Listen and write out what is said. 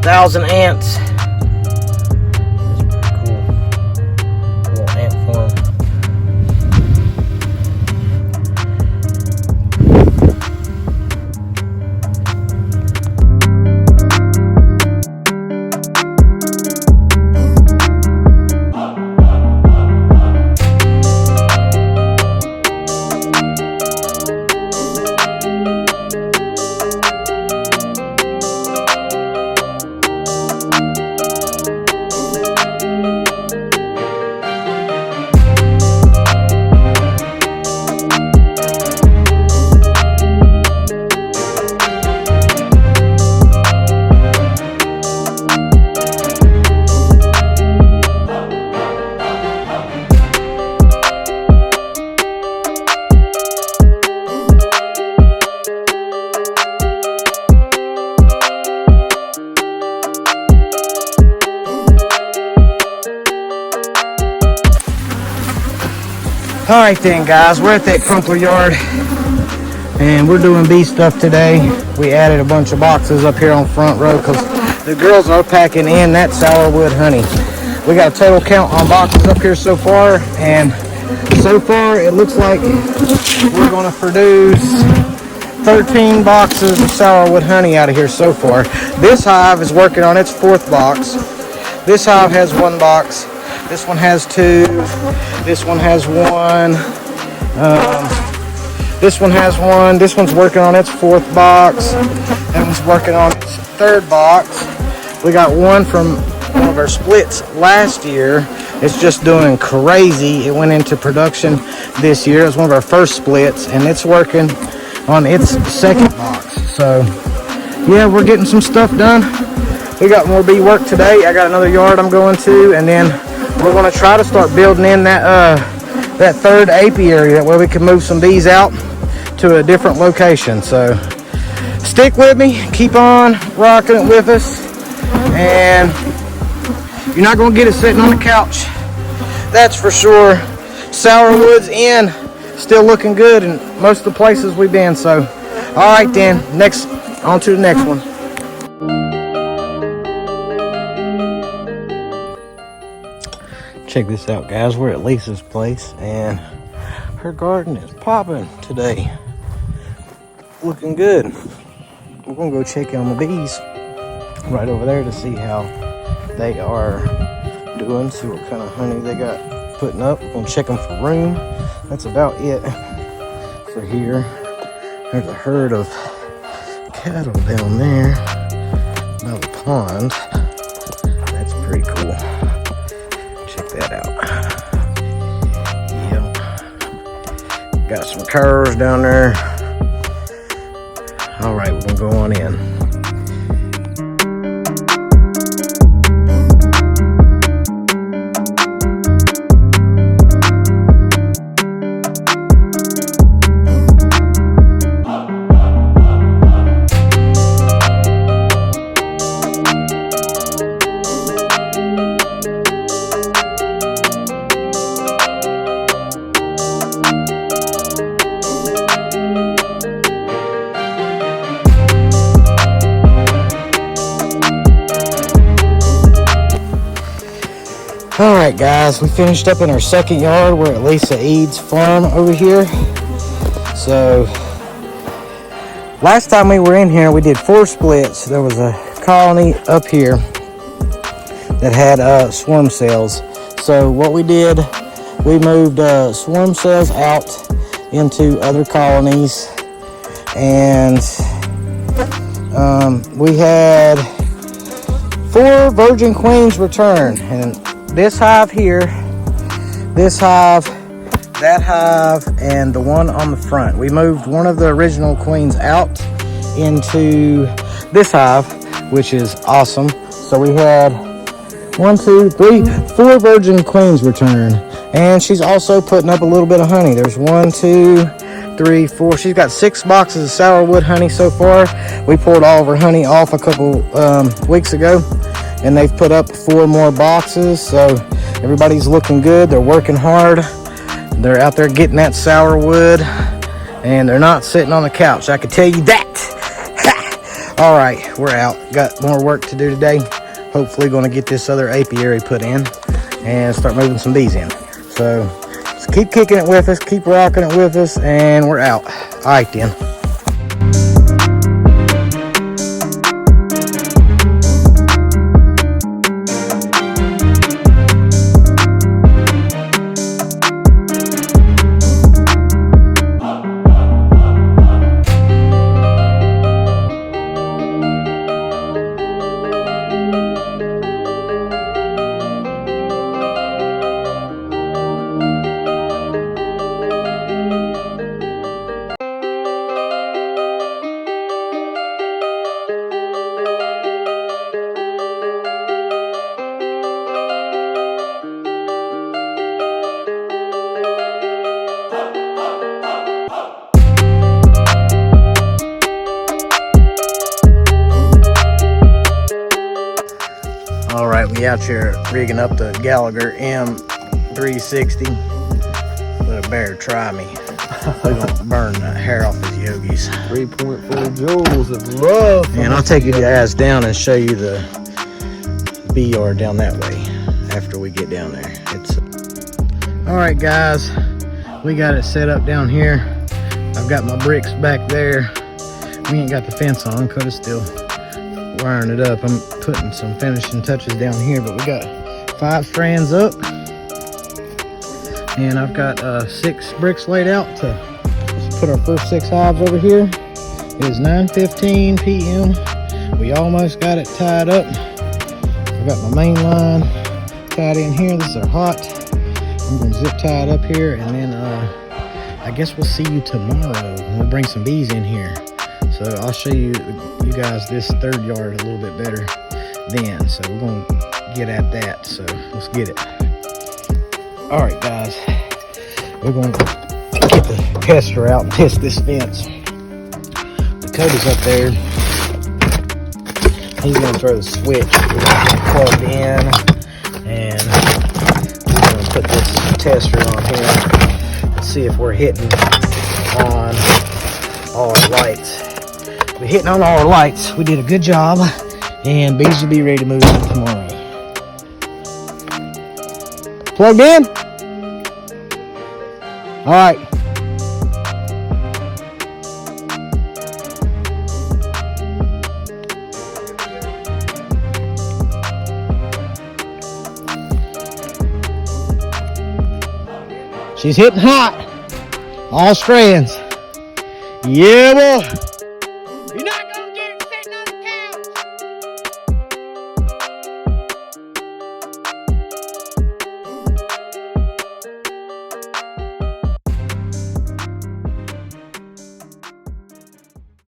1,000 ants. That's pretty cool. Little ant farm. All right then, guys, we're at that crunkler yard and we're doing bee stuff today. We added a bunch of boxes up here on front row because the girls are packing in that sourwood honey. We got a total count on boxes up here so far, and so far it looks like we're going to produce 13 boxes of sourwood honey out of here so far. This hive is working on its 4th box. This hive has 1 box. This one has 2. This one has 1. This one has 1. This one's working on its 4th box. That one's working on its 3rd box. We got one from one of our splits last year. It's just doing crazy. It went into production this year. It was one of our first splits, and it's working on its 2nd box. So, yeah, we're getting some stuff done. We got more bee work today. I got another yard I'm going to, and then we're going to try to start building in that 3rd apiary. That way we can move some bees out to a different location. So stick with me, keep on rocking it with us, and you're not going to get it sitting on the couch. That's for sure. Sourwood's in, still looking good in most of the places we've been. So, all right then, on to the next one. Check this out, guys. We're at Lisa's place and her garden is popping today. Looking good. We're gonna go check in on the bees right over there to see how they are doing, see what kind of honey they got putting up. We're gonna check them for room. That's about it for here. There's a herd of cattle down there by the pond. That's pretty cool. That out. Yep. Got some curs down there. All right, we're gonna go on in. All right, guys, we finished up in our 2nd yard. We're at Lisa Eads' farm over here. So last time we were in here, we did 4 splits. There was a colony up here that had swarm cells. So what we did, we moved swarm cells out into other colonies, and we had 4 virgin queens return. And this hive here, this hive, that hive, and the one on the front. We moved one of the original queens out into this hive, which is awesome. So we had 1, 2, 3, 4 virgin queens return. And she's also putting up a little bit of honey. There's 1, 2, 3, 4. She's got 6 boxes of sourwood honey so far. We poured all of her honey off a couple weeks ago, and they've put up 4 more boxes. So everybody's looking good. They're working hard. They're out there getting that sourwood, and they're not sitting on the couch. I can tell you that. All right, we're out. Got more work to do today. Hopefully going to get this other apiary put in and start moving some bees in. So just keep kicking it with us, keep rocking it with us, and we're out. All right then. All right, we out here rigging up the Gallagher M360. Let a bear try me. We're gonna burn the hair off his yogis. 3.4 joules of love. And I'll take you guys down and show you the bee yard down that way after we get down there. All right, guys, we got it set up down here. I've got my bricks back there. We ain't got the fence on because it's still wiring it up. I'm putting some finishing touches down here, but we got 5 strands up, and I've got 6 bricks laid out to just put our first 6 hives over here. It is 9:15 p.m. We almost got it tied up. I've got my main line tied in here. This is our hot. I'm gonna zip tie it up here, and then I guess we'll see you tomorrow. We'll bring some bees in here. So I'll show you guys this 3rd yard a little bit better then. So we're gonna get at that. So let's get it. All right, guys, we're gonna get the tester out and test this fence. Dakota's up there. He's gonna throw the switch. We're gonna get it plugged in, and we're gonna put this tester on here and see if we're hitting on all our lights. We're hitting on all our lights. We did a good job, and bees will be ready to move in tomorrow. Plugged in? All right. She's hitting hot. All strands. Yeah, boy.